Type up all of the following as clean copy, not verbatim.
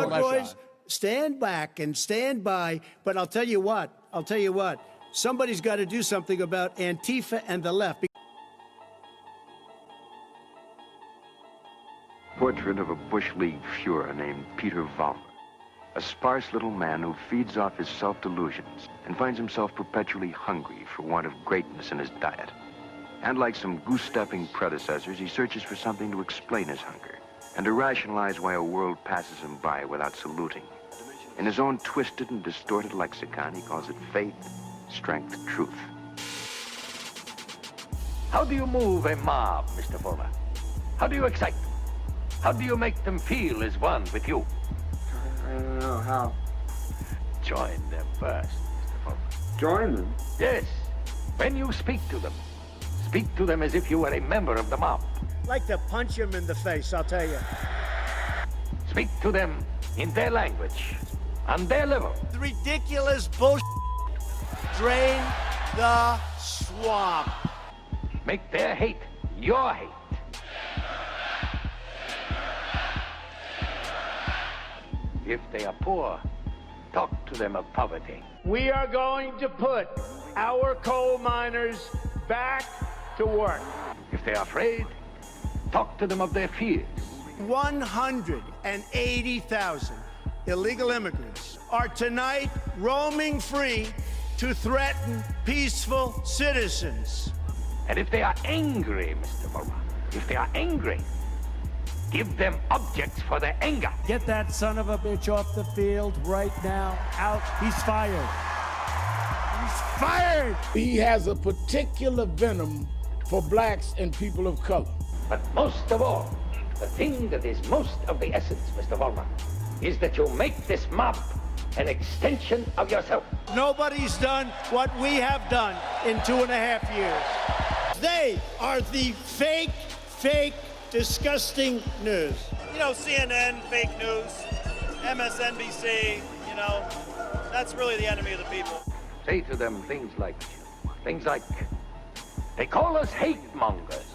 boys, stand back and stand by. But I'll tell you what, somebody's got to do something about Antifa and the left. Portrait of a Bush League Fuhrer named Peter Valmer, a sparse little man who feeds off his self-delusions and finds himself perpetually hungry for want of greatness in his diet. And like some goose-stepping predecessors, he searches for something to explain his hunger and to rationalize why a world passes him by without saluting. In his own twisted and distorted lexicon, he calls it faith, strength, truth. How do you move a mob, Mr. Valmer? How do you excite them? How do you make them feel as one with you? I don't know how. Join them first, Mr. Valmer. Join them? Yes. When you speak to them as if you were a member of the mob. Like to punch him in the face, I'll tell you. Speak to them in their language, on their level. The ridiculous bullshit. Drain the swamp. Make their hate your hate. If they are poor, talk to them of poverty. We are going to put our coal miners back to work. If they are afraid, talk to them of their fears. 180,000 illegal immigrants are tonight roaming free to threaten peaceful citizens. And if they are angry, Mr. Valmer, if they are angry, give them objects for their anger. Get that son of a bitch off the field right now. Out. He's fired. He's fired! He has a particular venom for blacks and people of color. But most of all, the thing that is most of the essence, Mr. Valmer, is that you make this mob an extension of yourself. Nobody's done what we have done in 2.5 years. They are the fake, disgusting news. You know, CNN, fake news, MSNBC, you know, that's really the enemy of the people. Say to them things like, they call us hate mongers.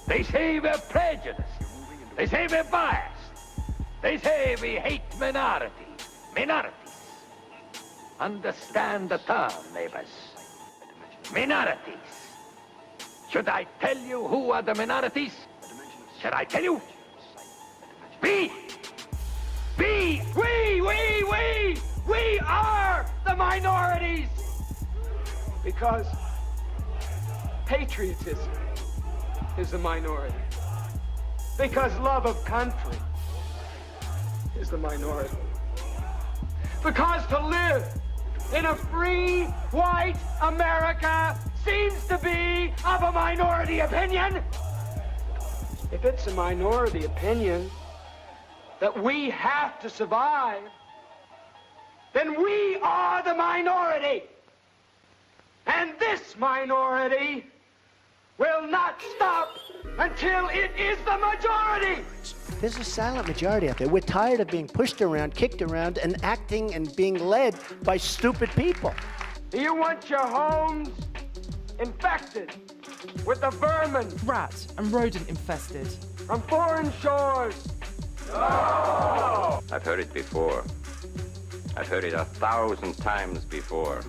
They say we're prejudiced. They say we're biased. They say we hate minorities. Understand the term, neighbors. Minorities. Should I tell you who are the minorities? Should I tell you? We are the minorities! Because patriotism is the minority. Because love of country is the minority. Because to live in a free, white America seems to be of a minority opinion. If it's a minority opinion that we have to survive, then we are the minority. And this minority will not stop until it is the majority. There's a silent majority out there. We're tired of being pushed around, kicked around, and acting and being led by stupid people. Do you want your homes infected with the vermin? Rat and rodent infested. From foreign shores? No! I've heard it before. I've heard it 1,000 times before.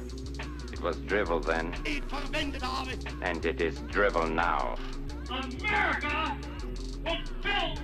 It was drivel then, and it is drivel now. America was built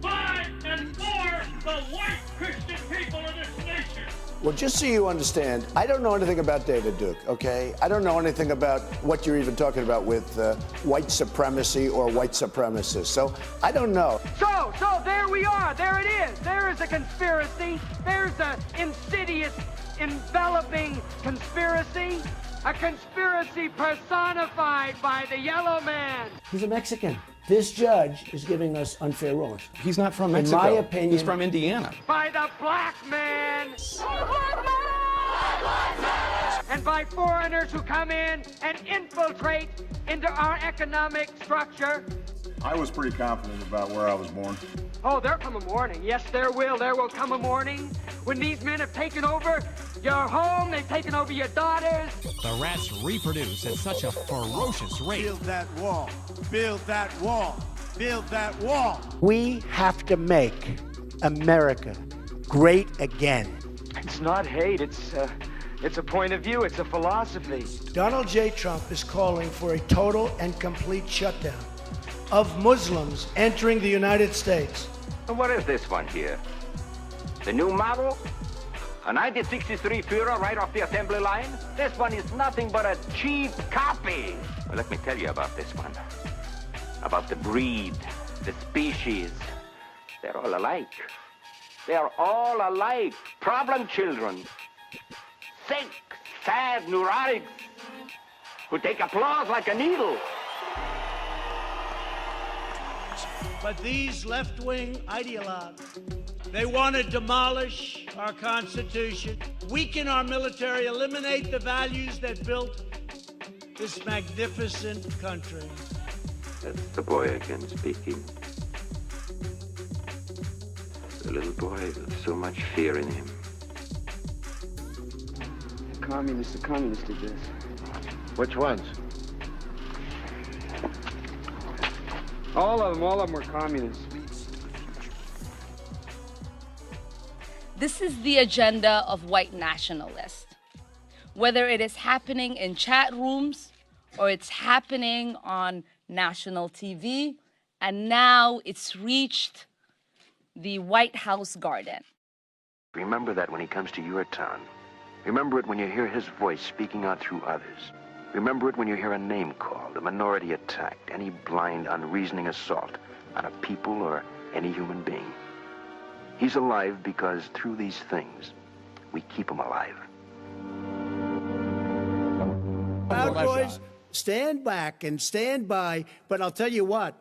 by and for the white Christian people of this nation. Well, just so you understand, I don't know anything about David Duke, okay? I don't know anything about what you're even talking about with white supremacy or white supremacists. So I don't know. So there we are. There it is. There is a conspiracy. There's an insidious, enveloping conspiracy. A conspiracy personified by the yellow man. He's a Mexican. This judge is giving us unfair rulings. He's not from Mexico. In my opinion, he's from Indiana. By the black man. And by foreigners who come in and infiltrate into our economic structure. I was pretty confident about where I was born. Oh, there'll come a morning. Yes, there will. There will come a morning when these men have taken over your home, they've taken over your daughters. The rats reproduce at such a ferocious rate. Build that wall. Build that wall. Build that wall. We have to make America great again. It's not hate, it's a point of view, it's a philosophy. Donald J. Trump is calling for a total and complete shutdown of Muslims entering the United States. And what is this one here? The new model? A 1963 Führer right off the assembly line? This one is nothing but a cheap copy. Well, let me tell you about this one. About the breed, the species. They're all alike. They're all alike. Problem children. Sick, sad neurotics who take applause like a needle. But these left-wing ideologues, they want to demolish our Constitution, weaken our military, eliminate the values that built this magnificent country. That's the boy again speaking. The little boy with so much fear in him. The communists did this. Which ones? All of them were communists. This is the agenda of white nationalists. Whether it is happening in chat rooms or it's happening on national TV, and now it's reached the White House garden. Remember that when he comes to your town. Remember it when you hear his voice speaking out through others. Remember it when you hear a name called, a minority attacked, any blind, unreasoning assault on a people or any human being. He's alive because through these things, we keep him alive. Proud Boys, stand back and stand by, but I'll tell you what,